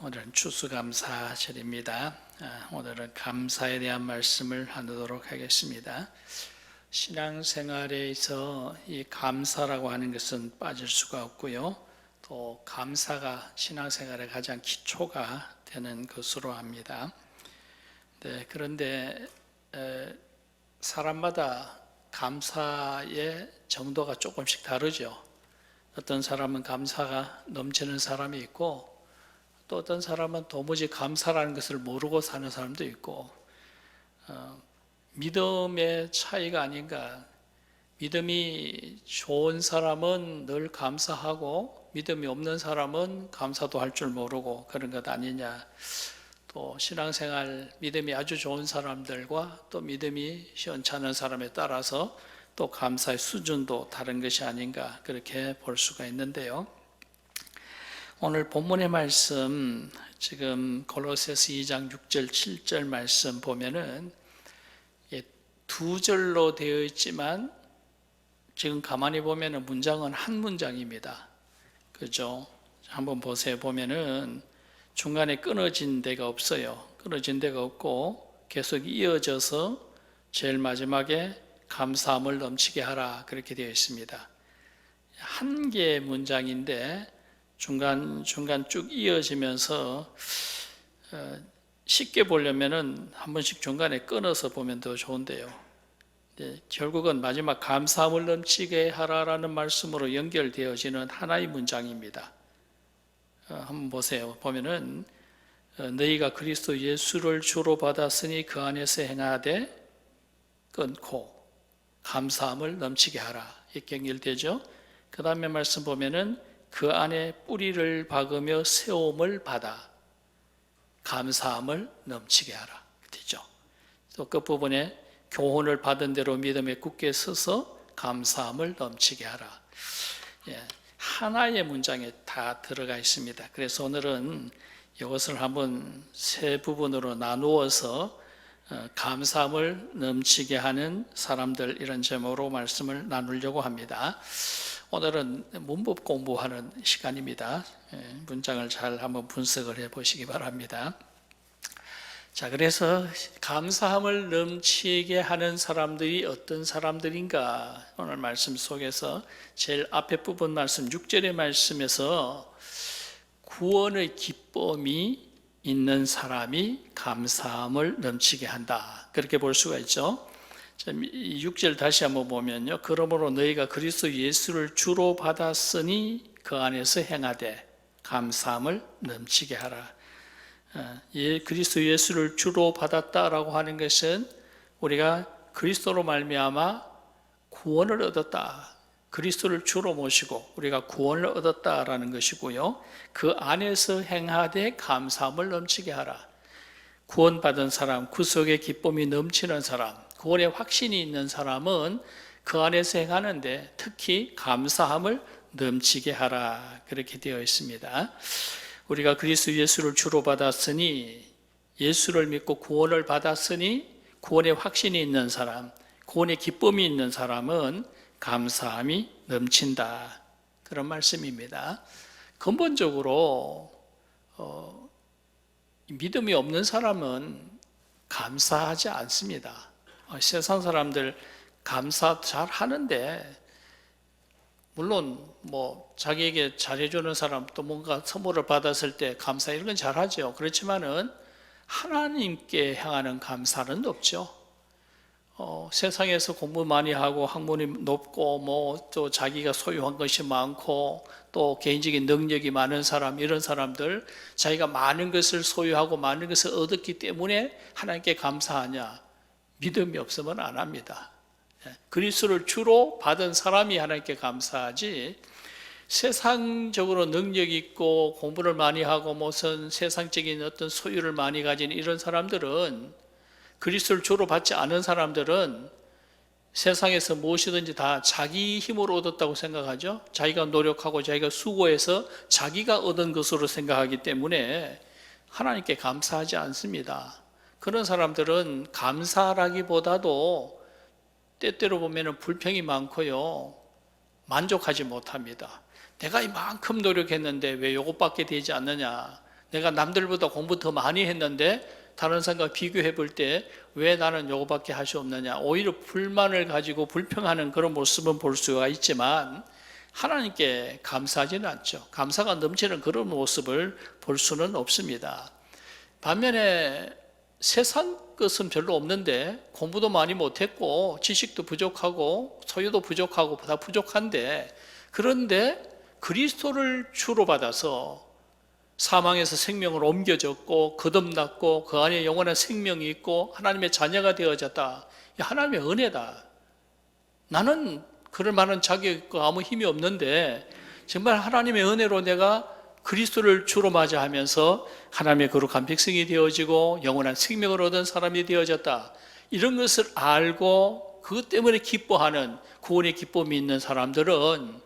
오늘은 추수감사절입니다. 오늘은 감사에 대한 말씀을 나누도록 하겠습니다. 신앙생활에서 이 감사라고 하는 것은 빠질 수가 없고요. 또 감사가 신앙생활의 가장 기초가 되는 것으로 합니다. 그런데 사람마다 감사의 정도가 조금씩 다르죠. 어떤 사람은 감사가 넘치는 사람이 있고, 또 어떤 사람은 도무지 감사라는 것을 모르고 사는 사람도 있고, 믿음의 차이가 아닌가. 믿음이 좋은 사람은 늘 감사하고, 믿음이 없는 사람은 감사도 할 줄 모르고 그런 것 아니냐. 또 신앙생활 믿음이 아주 좋은 사람들과 또 믿음이 시원찮은 사람에 따라서 또 감사의 수준도 다른 것이 아닌가, 그렇게 볼 수가 있는데요. 오늘 본문의 말씀, 지금 골로새서 2장 6절 7절 말씀 보면은 두 절로 되어 있지만 지금 가만히 보면은 문장은 한 문장입니다. 그죠? 한번 보세요. 보면은 중간에 끊어진 데가 없어요. 끊어진 데가 없고 계속 이어져서 제일 마지막에 감사함을 넘치게 하라, 그렇게 되어 있습니다. 한 개의 문장인데 중간 쭉 이어지면서 쉽게 보려면은 한 번씩 중간에 끊어서 보면 더 좋은데요. 결국은 마지막 감사함을 넘치게 하라라는 말씀으로 연결되어지는 하나의 문장입니다. 한번 보세요. 보면은 너희가 그리스도 예수를 주로 받았으니 그 안에서 행하되 끊고 감사함을 넘치게 하라, 이렇게 연결되죠. 그 다음에 말씀 보면은 그 안에 뿌리를 박으며 세움을 받아 감사함을 넘치게 하라 되죠. 또 끝부분에 교훈을 받은 대로 믿음에 굳게 서서 감사함을 넘치게 하라. 하나의 문장에 다 들어가 있습니다. 그래서 오늘은 이것을 한번 세 부분으로 나누어서 감사함을 넘치게 하는 사람들, 이런 제목으로 말씀을 나누려고 합니다. 오늘은 문법 공부하는 시간입니다. 문장을 잘 한번 분석을 해 보시기 바랍니다. 자, 그래서 감사함을 넘치게 하는 사람들이 어떤 사람들인가, 오늘 말씀 속에서 제일 앞에 부분 말씀 6절의 말씀에서 구원의 기쁨이 있는 사람이 감사함을 넘치게 한다, 그렇게 볼 수가 있죠. 6절 다시 한번 보면요. 그러므로 너희가 그리스도 예수를 주로 받았으니 그 안에서 행하되 감사함을 넘치게 하라. 그리스도 예수를 주로 받았다라고 하는 것은 우리가 그리스도로 말미암아 구원을 얻었다, 그리스도를 주로 모시고 우리가 구원을 얻었다라는 것이고요. 그 안에서 행하되 감사함을 넘치게 하라. 구원받은 사람, 구속의 기쁨이 넘치는 사람, 구원의 확신이 있는 사람은 그 안에서 행하는데 특히 감사함을 넘치게 하라, 그렇게 되어 있습니다. 우리가 그리스도 예수를 주로 받았으니, 예수를 믿고 구원을 받았으니 구원의 확신이 있는 사람, 구원의 기쁨이 있는 사람은 감사함이 넘친다, 그런 말씀입니다. 근본적으로 믿음이 없는 사람은 감사하지 않습니다. 세상 사람들 감사 잘 하는데, 물론 자기에게 잘해주는 사람, 또 뭔가 선물을 받았을 때 감사, 이런 건 잘하죠. 그렇지만은 하나님께 향하는 감사는 없죠. 세상에서 공부 많이 하고 학문이 높고 또 자기가 소유한 것이 많고 또 개인적인 능력이 많은 사람, 이런 사람들, 자기가 많은 것을 소유하고 많은 것을 얻었기 때문에 하나님께 감사하냐? 믿음이 없으면 안 합니다. 그리스도를 주로 받은 사람이 하나님께 감사하지, 세상적으로 능력 있고 공부를 많이 하고 무슨 세상적인 어떤 소유를 많이 가진 이런 사람들은, 그리스도를 주로 받지 않은 사람들은 세상에서 무엇이든지 다 자기 힘으로 얻었다고 생각하죠. 자기가 노력하고 자기가 수고해서 자기가 얻은 것으로 생각하기 때문에 하나님께 감사하지 않습니다. 그런 사람들은 감사라기보다도 때때로 보면 불평이 많고요, 만족하지 못합니다. 내가 이만큼 노력했는데 왜 이것밖에 되지 않느냐, 내가 남들보다 공부 더 많이 했는데 다른 사람과 비교해 볼 때 왜 나는 요거밖에 할 수 없느냐, 오히려 불만을 가지고 불평하는 그런 모습은 볼 수가 있지만 하나님께 감사하지는 않죠. 감사가 넘치는 그런 모습을 볼 수는 없습니다. 반면에 세상 것은 별로 없는데 공부도 많이 못했고 지식도 부족하고 소유도 부족하고 다 부족한데, 그런데 그리스도를 주로 받아서 사망에서 생명을 옮겨졌고 거듭났고 그 안에 영원한 생명이 있고 하나님의 자녀가 되어졌다. 이 하나님의 은혜다. 나는 그럴 만한 자격과 아무 힘이 없는데 정말 하나님의 은혜로 내가 그리스도를 주로 맞이하면서 하나님의 거룩한 백성이 되어지고 영원한 생명을 얻은 사람이 되어졌다. 이런 것을 알고 그것 때문에 기뻐하는 구원의 기쁨이 있는 사람들은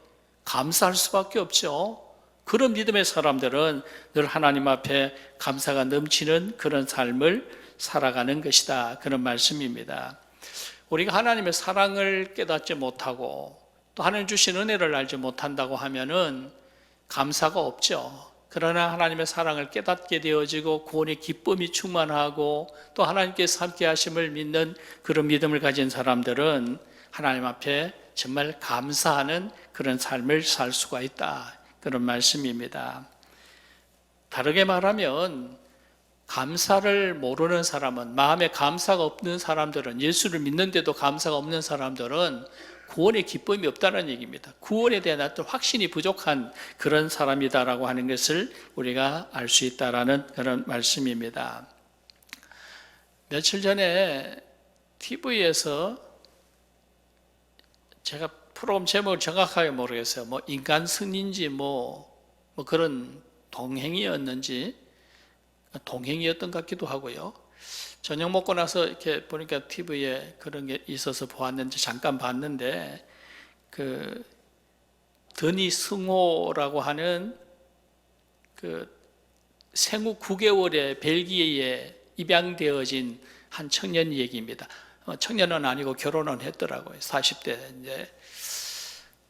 감사할 수밖에 없죠. 그런 믿음의 사람들은 늘 하나님 앞에 감사가 넘치는 그런 삶을 살아가는 것이다. 그런 말씀입니다. 우리가 하나님의 사랑을 깨닫지 못하고 또 하나님 주신 은혜를 알지 못한다고 하면은 감사가 없죠. 그러나 하나님의 사랑을 깨닫게 되어지고 구원의 기쁨이 충만하고 또 하나님께서 함께 하심을 믿는 그런 믿음을 가진 사람들은 하나님 앞에 정말 감사하는 그런 삶을 살 수가 있다. 그런 말씀입니다. 다르게 말하면 감사를 모르는 사람은, 마음에 감사가 없는 사람들은, 예수를 믿는데도 감사가 없는 사람들은 구원의 기쁨이 없다는 얘기입니다. 구원에 대한 어떤 확신이 부족한 그런 사람이다라고 하는 것을 우리가 알 수 있다라는 그런 말씀입니다. 며칠 전에 TV에서 제가 프로그램 제목을 정확하게 모르겠어요. 뭐 인간 승리인지 뭐 그런 동행이었는지, 동행이었던 것 같기도 하고요. 저녁 먹고 나서 이렇게 보니까 TV에 그런 게 있어서 보았는지 잠깐 봤는데, 그 드니 승호라고 하는 그 생후 9개월에 벨기에에 입양되어진 한 청년 얘기입니다. 청년은 아니고 결혼은 했더라고요. 40대 이제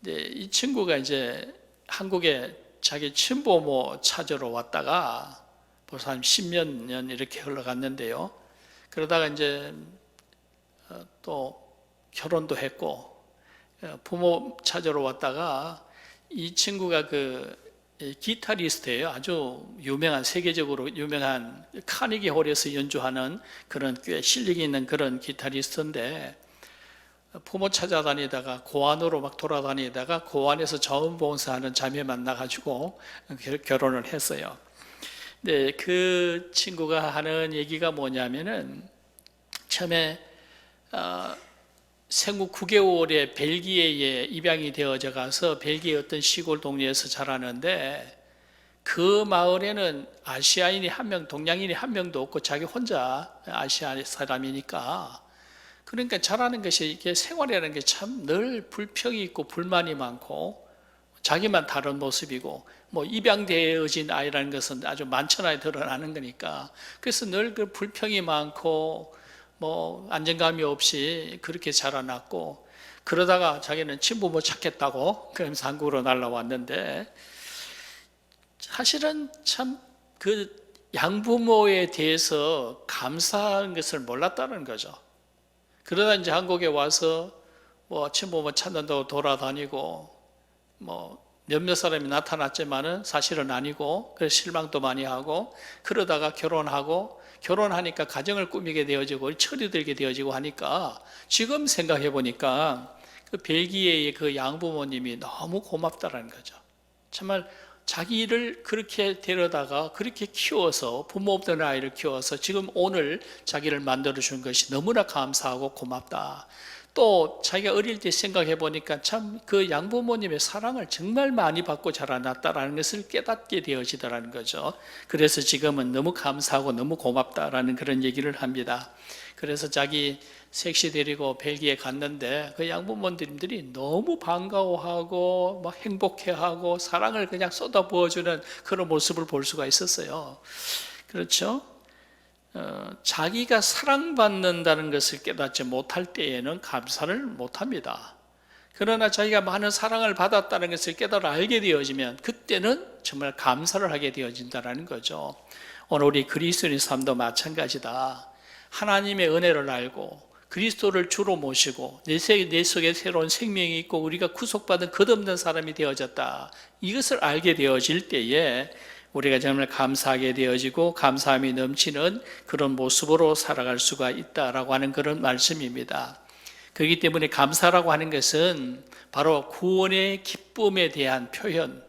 이 친구가 이제 한국에 자기 친부모 찾으러 왔다가 벌써 한 10몇 년 이렇게 흘러갔는데요. 그러다가 이제 또 결혼도 했고 부모 찾으러 왔다가 이 친구가 그 기타리스트예요. 아주 유명한, 세계적으로 유명한 카니기 홀에서 연주하는 그런 꽤 실력이 있는 그런 기타리스트인데, 부모 찾아다니다가 고안으로 막 돌아다니다가 고안에서 자원봉사하는 자매 만나가지고 결혼을 했어요. 네, 그 친구가 하는 얘기가 뭐냐면은 처음에 생후 9개월에 벨기에에 입양이 되어져 가서 벨기에 어떤 시골 동네에서 자라는데, 그 마을에는 아시아인이 한 명, 동양인이 한 명도 없고 자기 혼자 아시아 사람이니까, 그러니까 자라는 것이, 이게 생활이라는 게 참 늘 불평이 있고 불만이 많고 자기만 다른 모습이고, 뭐 입양되어진 아이라는 것은 아주 만천하에 드러나는 거니까, 그래서 늘 그 불평이 많고 뭐 안정감이 없이 그렇게 자라났고, 그러다가 자기는 친부모 찾겠다고 그러면서 한국으로 날라왔는데, 사실은 참 그 양부모에 대해서 감사한 것을 몰랐다는 거죠. 그러다 이제 한국에 와서 뭐 친부모 찾는다고 돌아다니고 뭐 몇몇 사람이 나타났지만은 사실은 아니고, 그래서 실망도 많이 하고, 그러다가 결혼하니까 가정을 꾸미게 되어지고 철이 들게 되어지고 하니까, 지금 생각해 보니까 그 벨기에의 그 양부모님이 너무 고맙다라는 거죠. 정말 자기를 그렇게 데려다가 그렇게 키워서, 부모 없던 아이를 키워서 지금 오늘 자기를 만들어 준 것이 너무나 감사하고 고맙다. 또 자기가 어릴 때 생각해 보니까 참 그 양부모님의 사랑을 정말 많이 받고 자라났다라는 것을 깨닫게 되어지더라는 거죠. 그래서 지금은 너무 감사하고 너무 고맙다라는 그런 얘기를 합니다. 그래서 자기 섹시 데리고 벨기에 갔는데 그 양부모님들이 너무 반가워하고 막 행복해하고 사랑을 그냥 쏟아부어주는 그런 모습을 볼 수가 있었어요. 그렇죠? 자기가 사랑받는다는 것을 깨닫지 못할 때에는 감사를 못합니다. 그러나 자기가 많은 사랑을 받았다는 것을 깨달아 알게 되어지면 그때는 정말 감사를 하게 되어진다는 거죠. 오늘 우리 그리스도인의 삶도 마찬가지다. 하나님의 은혜를 알고 그리스도를 주로 모시고 내 속에 새로운 생명이 있고 우리가 구속받은 끝없는 사람이 되어졌다. 이것을 알게 되어질 때에 우리가 정말 감사하게 되어지고 감사함이 넘치는 그런 모습으로 살아갈 수가 있다라고 하는 그런 말씀입니다. 그렇기 때문에 감사라고 하는 것은 바로 구원의 기쁨에 대한 표현,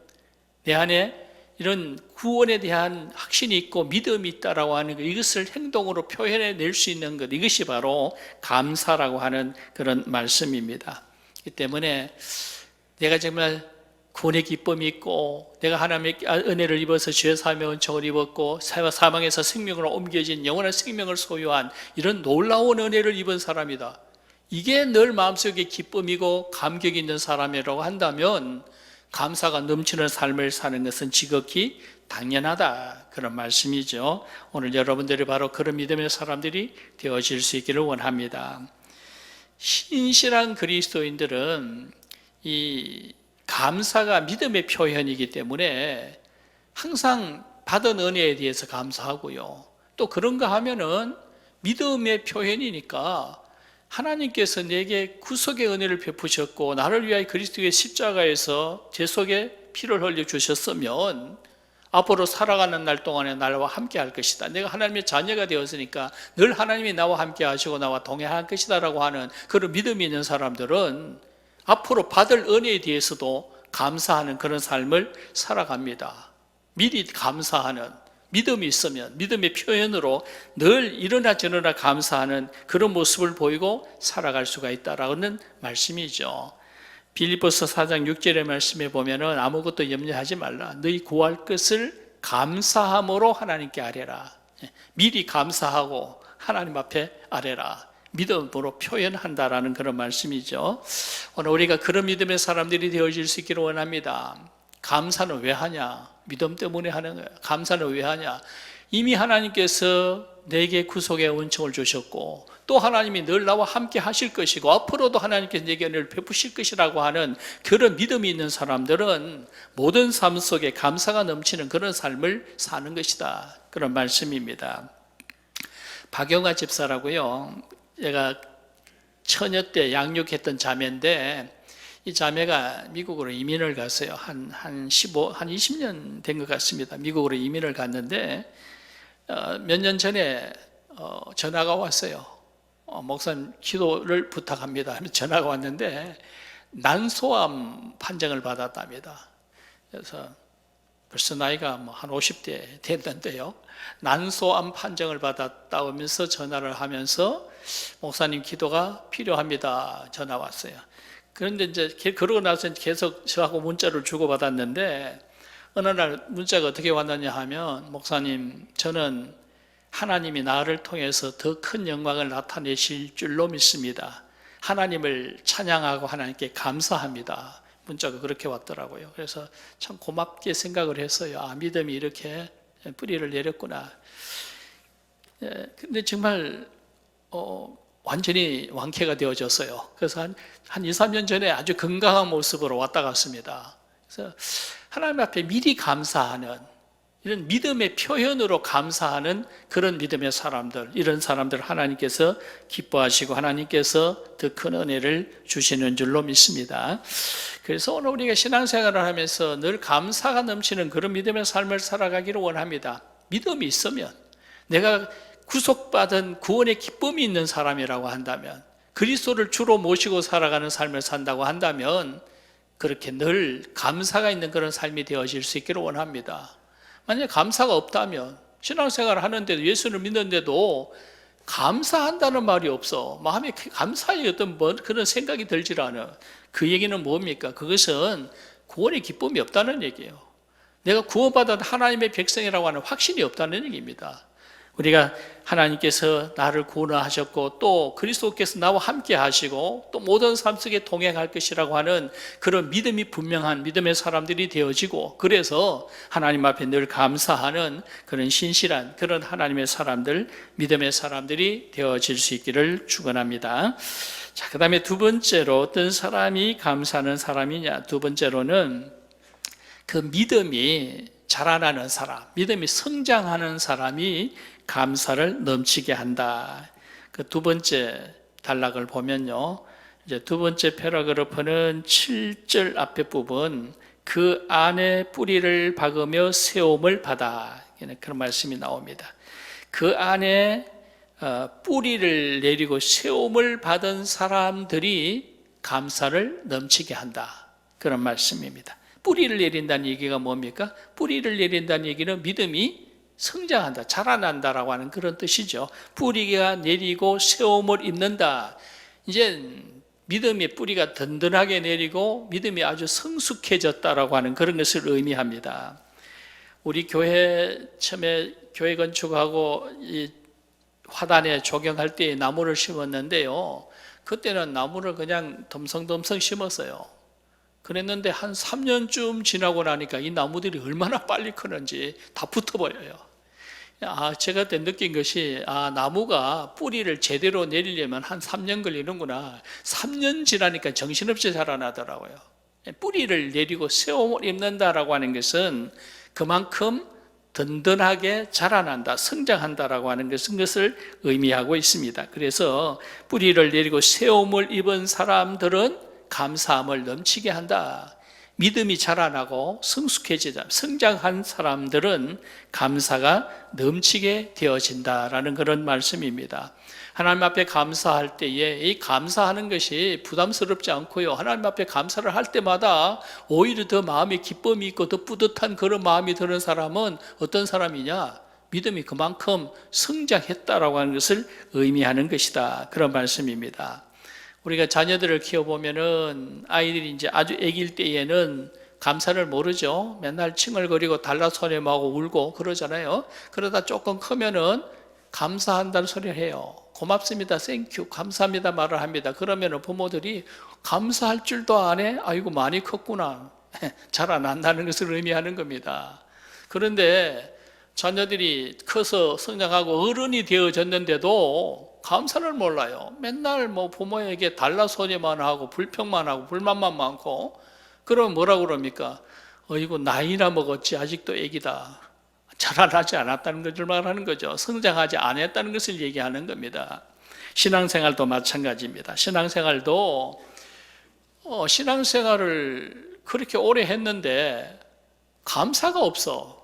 내 안에 이런 구원에 대한 확신이 있고 믿음이 있다라고 하는 것, 이것을 행동으로 표현해낼 수 있는 것, 이것이 바로 감사라고 하는 그런 말씀입니다. 그렇기 때문에 내가 정말 구원의 기쁨이 있고 내가 하나님의 은혜를 입어서 죄 사함의 은총을 입었고 사망에서 생명으로 옮겨진 영원한 생명을 소유한 이런 놀라운 은혜를 입은 사람이다. 이게 늘 마음속에 기쁨이고 감격이 있는 사람이라고 한다면 감사가 넘치는 삶을 사는 것은 지극히 당연하다, 그런 말씀이죠. 오늘 여러분들이 바로 그런 믿음의 사람들이 되어질 수 있기를 원합니다. 신실한 그리스도인들은 이 감사가 믿음의 표현이기 때문에 항상 받은 은혜에 대해서 감사하고요, 또 그런가 하면은 믿음의 표현이니까 하나님께서 내게 구속의 은혜를 베푸셨고 나를 위하여 그리스도의 십자가에서 제 속에 피를 흘려 주셨으면 앞으로 살아가는 날 동안에 나와 함께 할 것이다. 내가 하나님의 자녀가 되었으니까 늘 하나님이 나와 함께 하시고 나와 동행할 것이다 라고 하는 그런 믿음이 있는 사람들은 앞으로 받을 은혜에 대해서도 감사하는 그런 삶을 살아갑니다. 미리 감사하는 믿음이 있으면 믿음의 표현으로 늘 일어나 저러나 감사하는 그런 모습을 보이고 살아갈 수가 있다라는 말씀이죠. 빌립보서 4장 6절의 말씀에 보면은 아무것도 염려하지 말라. 너희 구할 것을 감사함으로 하나님께 아뢰라. 미리 감사하고 하나님 앞에 아뢰라. 믿음으로 표현한다라는 그런 말씀이죠. 오늘 우리가 그런 믿음의 사람들이 되어질 수 있기를 원합니다. 감사는 왜 하냐? 믿음 때문에 하는 거예요. 감사는 왜 하냐? 이미 하나님께서 내게 구속의 은총을 주셨고 또 하나님이 늘 나와 함께 하실 것이고 앞으로도 하나님께서 내게 은혜를 베푸실 것이라고 하는 그런 믿음이 있는 사람들은 모든 삶 속에 감사가 넘치는 그런 삶을 사는 것이다, 그런 말씀입니다. 박영아 집사라고요, 제가 처녀 때 양육했던 자매인데 이 자매가 미국으로 이민을 갔어요. 한 20년 된 것 같습니다. 미국으로 이민을 갔는데 몇 년 전에 전화가 왔어요. 목사님 기도를 부탁합니다 하면 전화가 왔는데 난소암 판정을 받았답니다. 그래서 벌써 나이가 한 50대 됐는데요, 난소암 판정을 받았다 하면서 전화를 하면서 목사님 기도가 필요합니다 전화 왔어요. 그런데 이제 그러고 나서 계속 저하고 문자를 주고받았는데 어느 날 문자가 어떻게 왔느냐 하면, 목사님 저는 하나님이 나를 통해서 더 큰 영광을 나타내실 줄로 믿습니다. 하나님을 찬양하고 하나님께 감사합니다. 문자가 그렇게 왔더라고요. 그래서 참 고맙게 생각을 했어요. 아, 믿음이 이렇게 뿌리를 내렸구나. 근데 정말 완전히 완쾌가 되어졌어요. 그래서 한 2, 3년 전에 아주 건강한 모습으로 왔다 갔습니다. 그래서 하나님 앞에 미리 감사하는, 이런 믿음의 표현으로 감사하는 그런 믿음의 사람들, 이런 사람들 하나님께서 기뻐하시고 하나님께서 더 큰 은혜를 주시는 줄로 믿습니다. 그래서 오늘 우리가 신앙생활을 하면서 늘 감사가 넘치는 그런 믿음의 삶을 살아가기를 원합니다. 믿음이 있으면, 내가 구속받은 구원의 기쁨이 있는 사람이라고 한다면, 그리스도를 주로 모시고 살아가는 삶을 산다고 한다면 그렇게 늘 감사가 있는 그런 삶이 되어질 수 있기를 원합니다. 만약에 감사가 없다면, 신앙생활을 하는데도 예수를 믿는데도 감사한다는 말이 없어, 마음에 감사의 어떤 그런 생각이 들질 않아. 그 얘기는 뭡니까? 그것은 구원의 기쁨이 없다는 얘기예요. 내가 구원받은 하나님의 백성이라고 하는 확신이 없다는 얘기입니다. 우리가 하나님께서 나를 구원하셨고 또 그리스도께서 나와 함께 하시고 또 모든 삶 속에 동행할 것이라고 하는 그런 믿음이 분명한 믿음의 사람들이 되어지고, 그래서 하나님 앞에 늘 감사하는 그런 신실한 그런 하나님의 사람들, 믿음의 사람들이 되어질 수 있기를 축원합니다. 자, 그 다음에 두 번째로 어떤 사람이 감사하는 사람이냐? 두 번째로는 그 믿음이 자라나는 사람, 믿음이 성장하는 사람이 감사를 넘치게 한다. 그 두 번째 단락을 보면요, 이제 두 번째 패러그래프는 7절 앞에 부분, 그 안에 뿌리를 박으며 세움을 받아, 그런 말씀이 나옵니다. 그 안에 뿌리를 내리고 세움을 받은 사람들이 감사를 넘치게 한다, 그런 말씀입니다. 뿌리를 내린다는 얘기가 뭡니까? 뿌리를 내린다는 얘기는 믿음이 성장한다, 자라난다라고 하는 그런 뜻이죠. 뿌리가 내리고 세움을 입는다. 이제 믿음의 뿌리가 든든하게 내리고 믿음이 아주 성숙해졌다라고 하는 그런 것을 의미합니다. 우리 교회 처음에 교회 건축하고 이 화단에 조경할 때 나무를 심었는데요, 그때는 나무를 그냥 덤성덤성 심었어요. 그랬는데 한 3년쯤 지나고 나니까 이 나무들이 얼마나 빨리 크는지 다 붙어버려요. 제가 그때 느낀 것이, 나무가 뿌리를 제대로 내리려면 한 3년 걸리는구나. 3년 지나니까 정신없이 자라나더라고요. 뿌리를 내리고 세움을 입는다라고 하는 것은 그만큼 든든하게 자라난다, 성장한다라고 하는 것을 의미하고 있습니다. 그래서 뿌리를 내리고 세움을 입은 사람들은 감사함을 넘치게 한다. 믿음이 자라나고 성숙해지자, 성장한 사람들은 감사가 넘치게 되어진다라는 그런 말씀입니다. 하나님 앞에 감사할 때에 이 감사하는 것이 부담스럽지 않고요, 하나님 앞에 감사를 할 때마다 오히려 더 마음에 기쁨이 있고 더 뿌듯한 그런 마음이 드는 사람은 어떤 사람이냐? 믿음이 그만큼 성장했다라고 하는 것을 의미하는 것이다, 그런 말씀입니다. 우리가 자녀들을 키워보면은 아이들이 이제 아주 아기일 때에는 감사를 모르죠. 맨날 칭얼거리고 달라소리하고 울고 그러잖아요. 그러다 조금 크면은 감사한다는 소리를 해요. 고맙습니다, 땡큐, 감사합니다 말을 합니다. 그러면은 부모들이 감사할 줄도 안 해? 아이고 많이 컸구나. 자라난다는 것을 의미하는 겁니다. 그런데 자녀들이 커서 성장하고 어른이 되어졌는데도 감사를 몰라요. 맨날 부모에게 달라소리만 하고 불평만 하고 불만만 많고, 그럼 뭐라고 그럽니까? 이거 나이나 먹었지 아직도 애기다. 자라나지 않았다는 것을 말하는 거죠. 성장하지 않았다는 것을 얘기하는 겁니다. 신앙생활도 마찬가지입니다. 신앙생활도 신앙생활을 그렇게 오래 했는데 감사가 없어.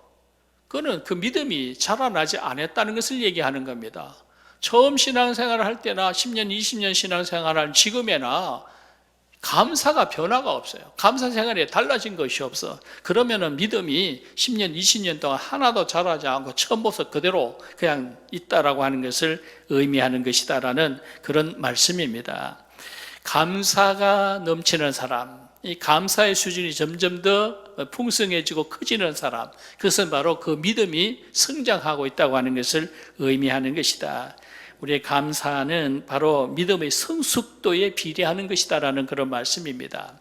그거는 그 믿음이 자라나지 않았다는 것을 얘기하는 겁니다. 처음 신앙생활을 할 때나 10년, 20년 신앙생활을 지금에나 감사가 변화가 없어요. 감사 생활에 달라진 것이 없어. 그러면은 믿음이 10년, 20년 동안 하나도 자라지 않고 처음부터 그대로 그냥 있다라고 하는 것을 의미하는 것이다라는 그런 말씀입니다. 감사가 넘치는 사람, 이 감사의 수준이 점점 더 풍성해지고 커지는 사람, 그것은 바로 그 믿음이 성장하고 있다고 하는 것을 의미하는 것이다. 우리의 감사는 바로 믿음의 성숙도에 비례하는 것이다라는 그런 말씀입니다.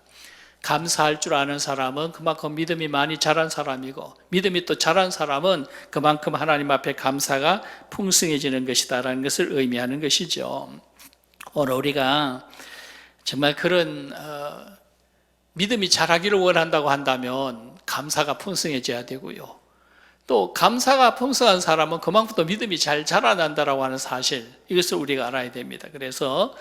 감사할 줄 아는 사람은 그만큼 믿음이 많이 자란 사람이고, 믿음이 또 자란 사람은 그만큼 하나님 앞에 감사가 풍성해지는 것이다라는 것을 의미하는 것이죠. 오늘 우리가 정말 그런 믿음이 자라기를 원한다고 한다면 감사가 풍성해져야 되고요, 또 감사가 풍성한 사람은 그만큼 또 믿음이 잘 자라난다라고 하는 사실, 이것을 우리가 알아야 됩니다. 그래서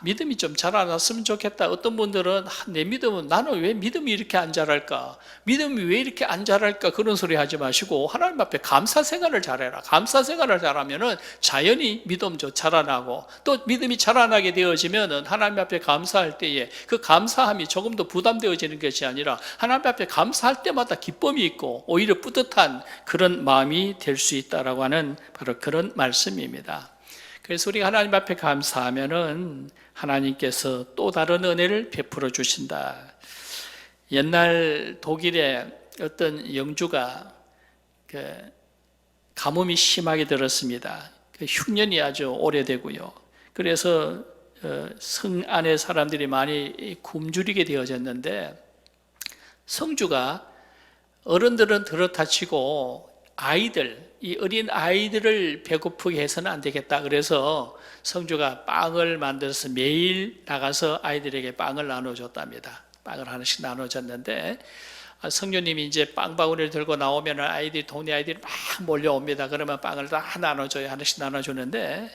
믿음이 좀 자라났으면 좋겠다. 어떤 분들은 내 믿음은, 나는 왜 믿음이 이렇게 안 자랄까? 믿음이 왜 이렇게 안 자랄까? 그런 소리 하지 마시고 하나님 앞에 감사 생활을 잘해라. 감사 생활을 잘하면은 자연히 믿음도 자라나고, 또 믿음이 자라나게 되어지면은 하나님 앞에 감사할 때에 그 감사함이 조금 더 부담되어지는 것이 아니라 하나님 앞에 감사할 때마다 기쁨이 있고 오히려 뿌듯한 그런 마음이 될 수 있다라고 하는 바로 그런 말씀입니다. 그래서 우리가 하나님 앞에 감사하면은 하나님께서 또 다른 은혜를 베풀어 주신다. 옛날 독일의 어떤 영주가 가뭄이 심하게 들었습니다. 그 흉년이 아주 오래되고요. 그래서 성 안에 사람들이 많이 굶주리게 되어졌는데, 성주가 어른들은 그렇다 치고 이 어린 아이들을 배고프게 해서는 안 되겠다. 그래서 성주가 빵을 만들어서 매일 나가서 아이들에게 빵을 나눠줬답니다. 빵을 하나씩 나눠줬는데, 성주님이 이제 빵바구니를 들고 나오면 동네 아이들이 막 몰려옵니다. 그러면 빵을 다 나눠줘요. 하나씩 나눠주는데,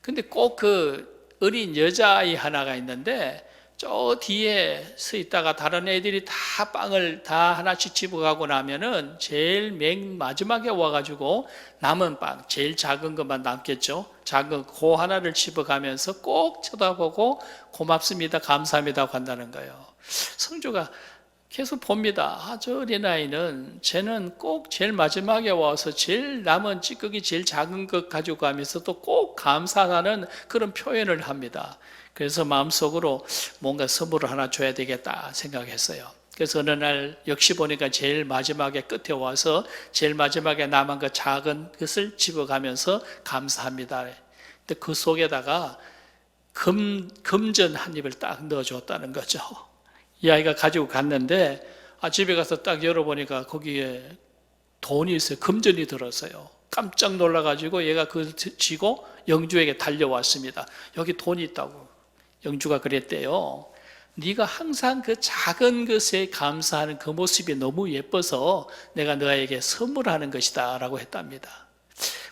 근데 꼭 그 어린 여자아이 하나가 있는데, 저 뒤에 서 있다가 다른 애들이 다 빵을 다 하나씩 집어가고 나면은 제일 맨 마지막에 와가지고 남은 빵, 제일 작은 것만 남겠죠. 작은 그 하나를 집어가면서 꼭 쳐다보고 고맙습니다, 감사합니다 하고 한다는 거예요. 성주가 계속 봅니다. 저 어린아이는 쟤는 꼭 제일 마지막에 와서 제일 남은 찌꺼기 제일 작은 것 가지고 가면서 또 꼭 감사하는 그런 표현을 합니다. 그래서 마음속으로 뭔가 선물을 하나 줘야 되겠다 생각했어요. 그래서 어느 날 역시 보니까 제일 마지막에 끝에 와서 제일 마지막에 남은 그 작은 것을 집어가면서 감사합니다. 근데 그 속에다가 금전 한 입을 딱 넣어줬다는 거죠. 이 아이가 가지고 갔는데 집에 가서 딱 열어보니까 거기에 돈이 있어요. 금전이 들었어요. 깜짝 놀라가지고 얘가 그걸 쥐고 영주에게 달려왔습니다. 여기 돈이 있다고. 영주가 그랬대요. 네가 항상 그 작은 것에 감사하는 그 모습이 너무 예뻐서 내가 너에게 선물하는 것이다 라고 했답니다.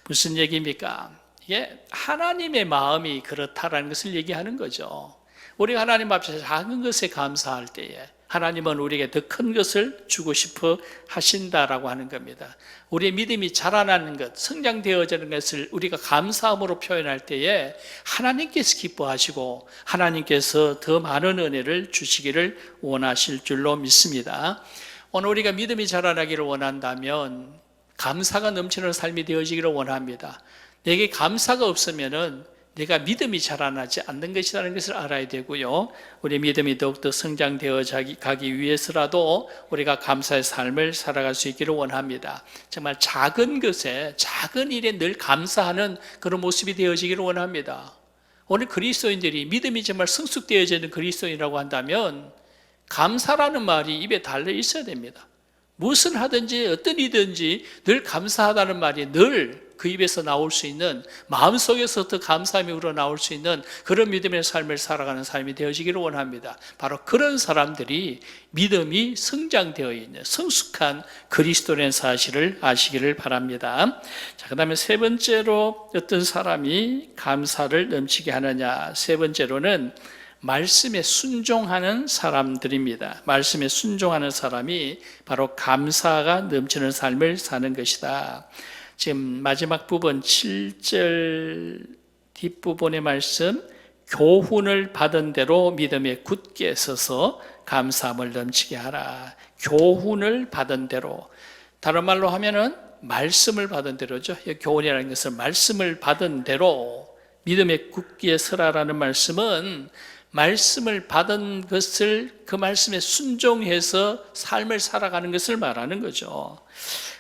무슨 얘기입니까? 이게 하나님의 마음이 그렇다라는 것을 얘기하는 거죠. 우리가 하나님 앞에서 작은 것에 감사할 때에 하나님은 우리에게 더 큰 것을 주고 싶어 하신다라고 하는 겁니다. 우리의 믿음이 자라나는 것, 성장되어지는 것을 우리가 감사함으로 표현할 때에 하나님께서 기뻐하시고 하나님께서 더 많은 은혜를 주시기를 원하실 줄로 믿습니다. 오늘 우리가 믿음이 자라나기를 원한다면 감사가 넘치는 삶이 되어지기를 원합니다. 내게 감사가 없으면은 내가 믿음이 자라나지 않는 것이라는 것을 알아야 되고요. 우리 믿음이 더욱더 성장되어 가기 위해서라도 우리가 감사의 삶을 살아갈 수 있기를 원합니다. 정말 작은 것에, 작은 일에 늘 감사하는 그런 모습이 되어지기를 원합니다. 오늘 그리스도인들이 믿음이 정말 성숙되어지는 그리스도인이라고 한다면 감사라는 말이 입에 달려 있어야 됩니다. 무엇을 하든지 어떤 일이든지 늘 감사하다는 말이 늘 그 입에서 나올 수 있는, 마음속에서부터 감사함이 우러나올 수 있는 그런 믿음의 삶을 살아가는 삶이 되어지기를 원합니다. 바로 그런 사람들이 믿음이 성장되어 있는 성숙한 그리스도라는 사실을 아시기를 바랍니다. 자, 그 다음에 세 번째로 어떤 사람이 감사를 넘치게 하느냐. 세 번째로는 말씀에 순종하는 사람들입니다. 말씀에 순종하는 사람이 바로 감사가 넘치는 삶을 사는 것이다. 지금 마지막 부분 7절 뒷부분의 말씀, 교훈을 받은 대로 믿음에 굳게 서서 감사함을 넘치게 하라. 교훈을 받은 대로, 다른 말로 하면은 말씀을 받은 대로죠. 교훈이라는 것은 말씀을 받은 대로 믿음에 굳게 서라라는 말씀은 말씀을 받은 것을 그 말씀에 순종해서 삶을 살아가는 것을 말하는 거죠.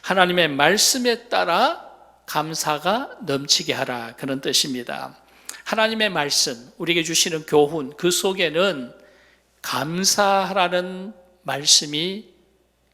하나님의 말씀에 따라 감사가 넘치게 하라, 그런 뜻입니다. 하나님의 말씀, 우리에게 주시는 교훈, 그 속에는 감사하라는 말씀이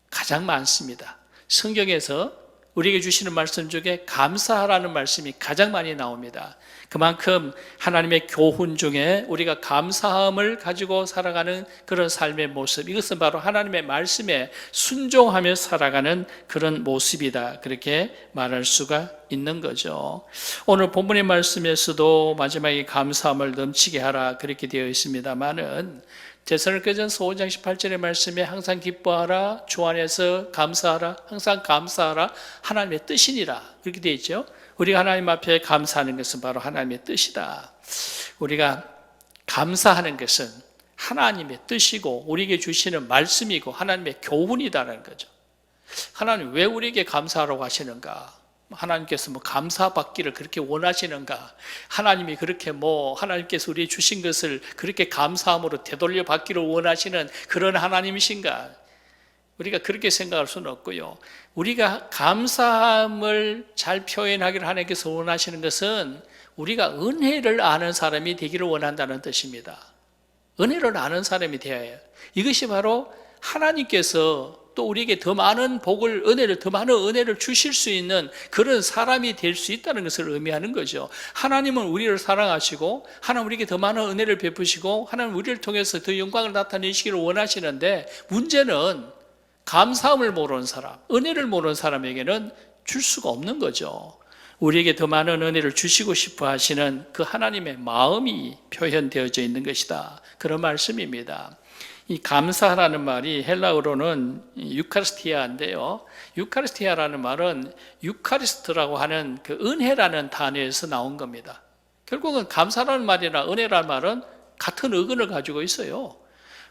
가장 많습니다. 성경에서 우리에게 주시는 말씀 중에 감사하라는 말씀이 가장 많이 나옵니다. 그만큼 하나님의 교훈 중에 우리가 감사함을 가지고 살아가는 그런 삶의 모습, 이것은 바로 하나님의 말씀에 순종하며 살아가는 그런 모습이다, 그렇게 말할 수가 있는 거죠. 오늘 본문의 말씀에서도 마지막에 감사함을 넘치게 하라 그렇게 되어 있습니다만은 데살로니가전서 5장 18절의 말씀에 항상 기뻐하라, 주 안에서 감사하라, 항상 감사하라, 하나님의 뜻이니라 그렇게 되어 있죠. 우리가 하나님 앞에 감사하는 것은 바로 하나님의 뜻이다. 우리가 감사하는 것은 하나님의 뜻이고 우리에게 주시는 말씀이고 하나님의 교훈이다라는 거죠. 하나님 왜 우리에게 감사하라고 하시는가? 하나님께서 감사받기를 그렇게 원하시는가? 하나님이 그렇게 하나님께서 우리 주신 것을 그렇게 감사함으로 되돌려 받기를 원하시는 그런 하나님이신가? 우리가 그렇게 생각할 수는 없고요. 우리가 감사함을 잘 표현하기를 하나님께서 원하시는 것은 우리가 은혜를 아는 사람이 되기를 원한다는 뜻입니다. 은혜를 아는 사람이 되어야 해요. 이것이 바로 하나님께서 또 우리에게 더 많은 복을, 더 많은 은혜를 주실 수 있는 그런 사람이 될 수 있다는 것을 의미하는 거죠. 하나님은 우리를 사랑하시고, 하나님 우리에게 더 많은 은혜를 베푸시고, 하나님 우리를 통해서 더 영광을 나타내시기를 원하시는데, 문제는 감사함을 모르는 사람, 은혜를 모르는 사람에게는 줄 수가 없는 거죠. 우리에게 더 많은 은혜를 주시고 싶어 하시는 그 하나님의 마음이 표현되어져 있는 것이다. 그런 말씀입니다. 이 감사라는 말이 헬라어로는 유카리스티아인데요. 유카리스티아라는 말은 유카리스트라고 하는 그 은혜라는 단어에서 나온 겁니다. 결국은 감사라는 말이나 은혜라는 말은 같은 어근을 가지고 있어요.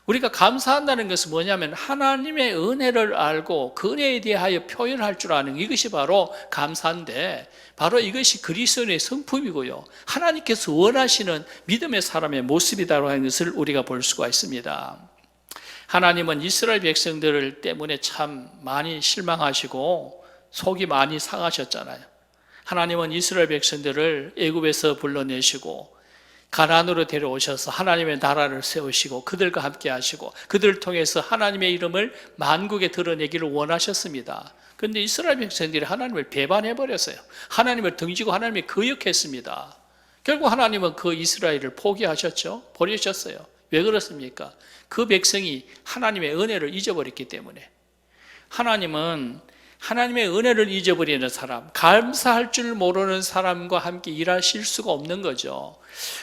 우리가 감사한다는 것은 뭐냐면 하나님의 은혜를 알고 그 은혜에 대하여 표현할 줄 아는 이것이 바로 감사인데, 바로 이것이 그리스도인의 성품이고요, 하나님께서 원하시는 믿음의 사람의 모습이라고 하는 것을 우리가 볼 수가 있습니다. 하나님은 이스라엘 백성들 때문에 참 많이 실망하시고 속이 많이 상하셨잖아요. 하나님은 이스라엘 백성들을 애굽에서 불러내시고 가나안으로 데려오셔서 하나님의 나라를 세우시고 그들과 함께 하시고 그들을 통해서 하나님의 이름을 만국에 드러내기를 원하셨습니다. 그런데 이스라엘 백성들이 하나님을 배반해버렸어요. 하나님을 등지고 하나님을 거역했습니다. 결국 하나님은 그 이스라엘을 포기하셨죠. 버리셨어요. 왜 그렇습니까? 그 백성이 하나님의 은혜를 잊어버렸기 때문에. 하나님은 하나님의 은혜를 잊어버리는 사람, 감사할 줄 모르는 사람과 함께 일하실 수가 없는 거죠.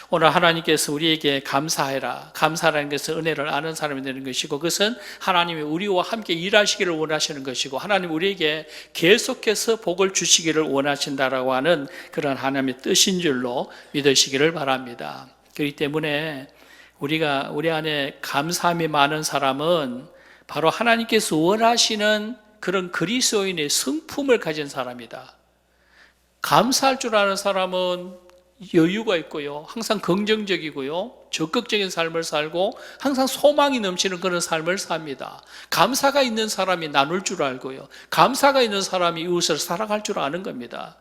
오늘 하나님께서 우리에게 감사해라, 감사라는 것은 은혜를 아는 사람이 되는 것이고, 그것은 하나님이 우리와 함께 일하시기를 원하시는 것이고, 하나님 우리에게 계속해서 복을 주시기를 원하신다라고 하는 그런 하나님의 뜻인 줄로 믿으시기를 바랍니다. 그렇기 때문에 우리 안에 감사함이 많은 사람은 바로 하나님께서 원하시는 그런 그리스도인의 성품을 가진 사람이다. 감사할 줄 아는 사람은 여유가 있고요, 항상 긍정적이고요, 적극적인 삶을 살고 항상 소망이 넘치는 그런 삶을 삽니다. 감사가 있는 사람이 나눌 줄 알고요, 감사가 있는 사람이 이웃을 사랑할 줄 아는 겁니다.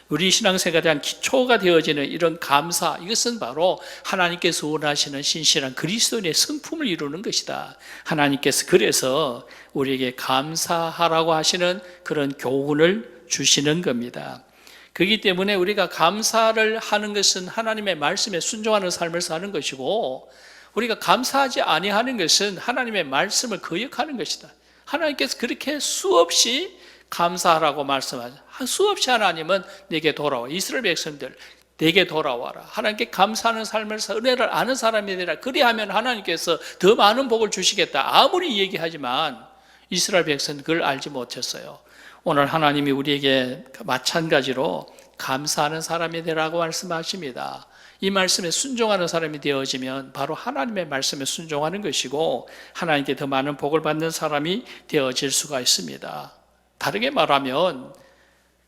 우리 신앙생활에 대한 기초가 되어지는 이런 감사, 이것은 바로 하나님께서 원하시는 신실한 그리스도인의 성품을 이루는 것이다. 하나님께서 그래서 우리에게 감사하라고 하시는 그런 교훈을 주시는 겁니다. 그렇기 때문에 우리가 감사를 하는 것은 하나님의 말씀에 순종하는 삶을 사는 것이고, 우리가 감사하지 아니하는 것은 하나님의 말씀을 거역하는 것이다. 하나님께서 그렇게 수없이 감사하라고 말씀하죠. 수없이 하나님은 내게 돌아와, 이스라엘 백성들 내게 돌아와라, 하나님께 감사하는 삶을 은혜를 아는 사람이 되라, 그리하면 하나님께서 더 많은 복을 주시겠다 아무리 얘기하지만 이스라엘 백성은 그걸 알지 못했어요. 오늘 하나님이 우리에게 마찬가지로 감사하는 사람이 되라고 말씀하십니다. 이 말씀에 순종하는 사람이 되어지면 바로 하나님의 말씀에 순종하는 것이고, 하나님께 더 많은 복을 받는 사람이 되어질 수가 있습니다. 다르게 말하면,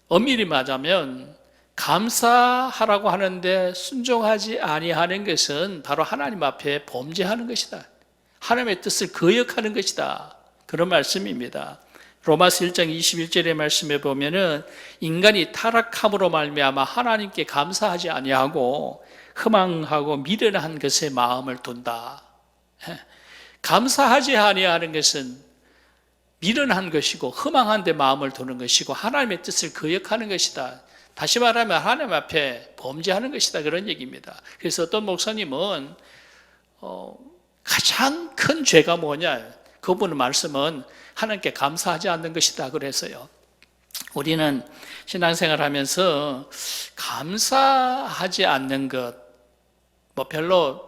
엄밀히 말하면 감사하라고 하는데 순종하지 아니하는 것은 바로 하나님 앞에 범죄하는 것이다. 하나님의 뜻을 거역하는 것이다. 그런 말씀입니다. 로마서 1장 21절의 말씀에 보면은 인간이 타락함으로 말미암아 하나님께 감사하지 아니하고 허망하고 미련한 것에 마음을 둔다. 감사하지 아니하는 것은 미련한 것이고 허망한 데 마음을 두는 것이고 하나님의 뜻을 거역하는 것이다. 다시 말하면 하나님 앞에 범죄하는 것이다, 그런 얘기입니다. 그래서 어떤 목사님은 가장 큰 죄가 뭐냐, 그분의 말씀은 하나님께 감사하지 않는 것이다 그래서요. 우리는 신앙생활 하면서 감사하지 않는 것 별로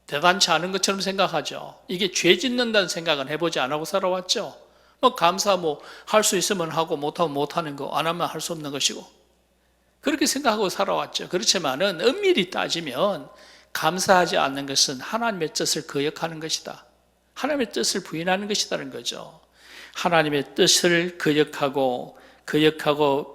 대단치 않은 것처럼 생각하죠. 이게 죄 짓는다는 생각은 해보지 않고 살아왔죠. 감사 할 수 있으면 하고 못하면 못하는 거, 안 하면 할 수 없는 것이고 그렇게 생각하고 살아왔죠. 그렇지만은 엄밀히 따지면 감사하지 않는 것은 하나님의 뜻을 거역하는 것이다. 하나님의 뜻을 부인하는 것이라는 거죠. 하나님의 뜻을 거역하고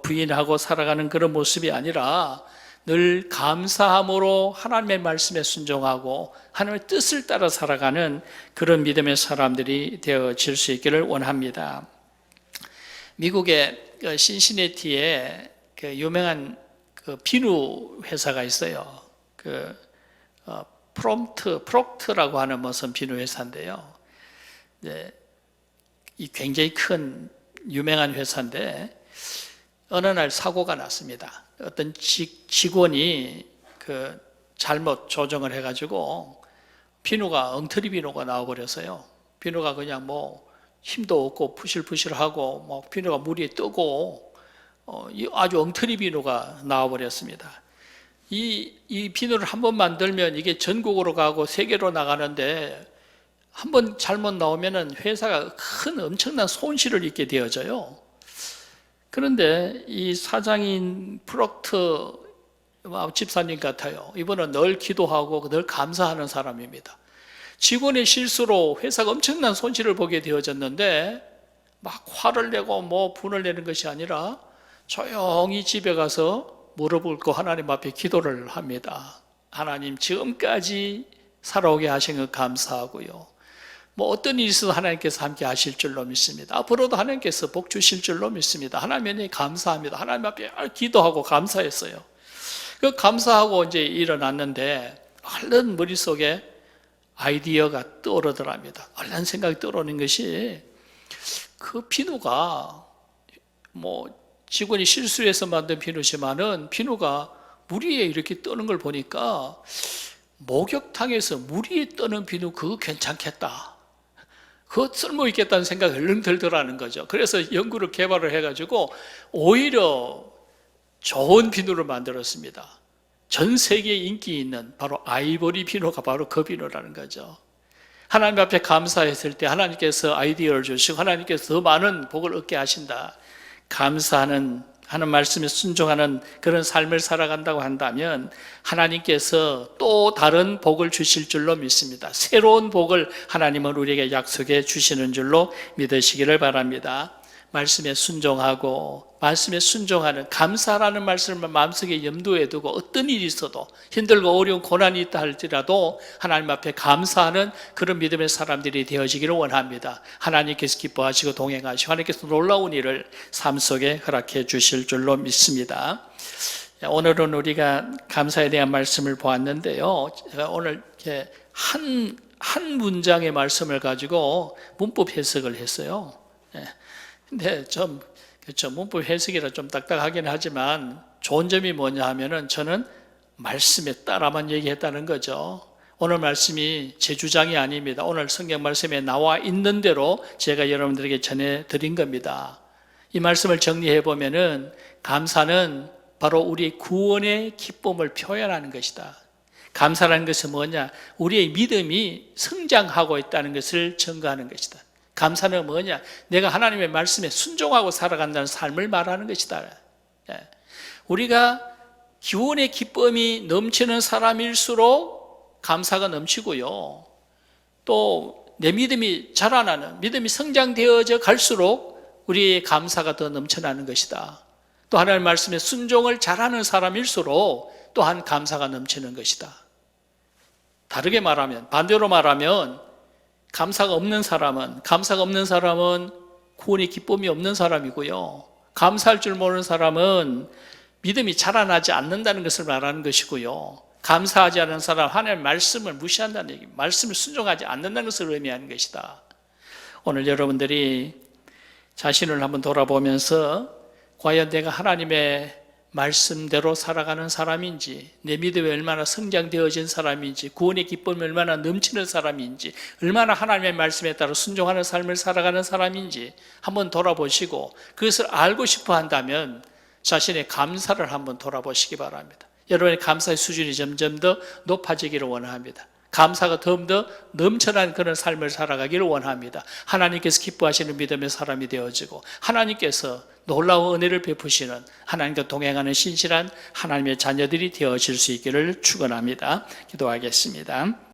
부인하고 살아가는 그런 모습이 아니라 늘 감사함으로 하나님의 말씀에 순종하고 하나님의 뜻을 따라 살아가는 그런 믿음의 사람들이 되어질 수 있기를 원합니다. 미국의 신시내티에 유명한 비누 회사가 있어요. 프록트라고 하는 무슨 비누 회사인데요. 이 굉장히 큰 유명한 회사인데 어느 날 사고가 났습니다. 어떤 직원이 잘못 조정을 해가지고 비누가 엉터리 비누가 나와버렸어요. 비누가 그냥 힘도 없고 푸실푸실하고 비누가 물 위에 뜨고 아주 엉터리 비누가 나와버렸습니다. 이 비누를 한 번 만들면 이게 전국으로 가고 세계로 나가는데 한 번 잘못 나오면은 회사가 큰 엄청난 손실을 입게 되어져요. 그런데 이 사장인 프록트 집사님 같아요. 이분은 늘 기도하고 늘 감사하는 사람입니다. 직원의 실수로 회사가 엄청난 손실을 보게 되어졌는데 막 화를 내고 분을 내는 것이 아니라 조용히 집에 가서 무릎 꿇고 하나님 앞에 기도를 합니다. 하나님, 지금까지 살아오게 하신 것 감사하고요. 어떤 일이 있어도 하나님께서 함께 하실 줄로 믿습니다. 앞으로도 하나님께서 복 주실 줄로 믿습니다. 하나님에 감사합니다. 하나님 앞에 기도하고 감사했어요. 감사하고 이제 일어났는데 얼른 머릿속에 아이디어가 떠오르더랍니다. 얼른 생각이 떠오르는 것이 비누가 직원이 실수해서 만든 비누지만은 비누가 물 위에 이렇게 뜨는 걸 보니까 목욕탕에서 물 위에 뜨는 비누 그거 괜찮겠다. 그거 쓸모있겠다는 생각이 얼른 들더라는 거죠. 그래서 연구를 개발을 해가지고 오히려 좋은 비누를 만들었습니다. 전 세계에 인기 있는 바로 아이보리 비누가 바로 그 비누라는 거죠. 하나님 앞에 감사했을 때 하나님께서 아이디어를 주시고 하나님께서 더 많은 복을 얻게 하신다. 감사하는 하는 말씀에 순종하는 그런 삶을 살아간다고 한다면 하나님께서 또 다른 복을 주실 줄로 믿습니다. 새로운 복을 하나님은 우리에게 약속해 주시는 줄로 믿으시기를 바랍니다. 말씀에 순종하고 말씀에 순종하는 감사라는 말씀을 마음속에 염두에 두고 어떤 일이 있어도 힘들고 어려운 고난이 있다 할지라도 하나님 앞에 감사하는 그런 믿음의 사람들이 되어지기를 원합니다. 하나님께서 기뻐하시고 동행하시고 하나님께서 놀라운 일을 삶 속에 허락해 주실 줄로 믿습니다. 오늘은 우리가 감사에 대한 말씀을 보았는데요. 제가 오늘 이렇게 한 문장의 말씀을 가지고 문법 해석을 했어요. 근데 그렇죠. 문법 해석이라 좀 딱딱하긴 하지만 좋은 점이 뭐냐 하면은 저는 말씀에 따라만 얘기했다는 거죠. 오늘 말씀이 제 주장이 아닙니다. 오늘 성경 말씀에 나와 있는 대로 제가 여러분들에게 전해드린 겁니다. 이 말씀을 정리해 보면은 감사는 바로 우리의 구원의 기쁨을 표현하는 것이다. 감사라는 것은 뭐냐? 우리의 믿음이 성장하고 있다는 것을 증거하는 것이다. 감사는 뭐냐? 내가 하나님의 말씀에 순종하고 살아간다는 삶을 말하는 것이다. 우리가 구원의 기쁨이 넘치는 사람일수록 감사가 넘치고요. 또 내 믿음이 자라나는, 믿음이 성장되어져 갈수록 우리의 감사가 더 넘쳐나는 것이다. 또 하나님의 말씀에 순종을 잘하는 사람일수록 또한 감사가 넘치는 것이다. 다르게 말하면, 반대로 말하면 감사가 없는 사람은 구원의 기쁨이 없는 사람이고요. 감사할 줄 모르는 사람은 믿음이 자라나지 않는다는 것을 말하는 것이고요. 감사하지 않는 사람, 하나님의 말씀을 무시한다는 얘기, 말씀을 순종하지 않는다는 것을 의미하는 것이다. 오늘 여러분들이 자신을 한번 돌아보면서 과연 내가 하나님의 말씀대로 살아가는 사람인지, 내 믿음이 얼마나 성장되어진 사람인지, 구원의 기쁨이 얼마나 넘치는 사람인지, 얼마나 하나님의 말씀에 따라 순종하는 삶을 살아가는 사람인지 한번 돌아보시고 그것을 알고 싶어 한다면 자신의 감사를 한번 돌아보시기 바랍니다. 여러분의 감사의 수준이 점점 더 높아지기를 원합니다. 감사가 더 넘쳐난 그런 삶을 살아가기를 원합니다. 하나님께서 기뻐하시는 믿음의 사람이 되어지고 하나님께서 놀라운 은혜를 베푸시는 하나님과 동행하는 신실한 하나님의 자녀들이 되어질 수 있기를 축원합니다. 기도하겠습니다.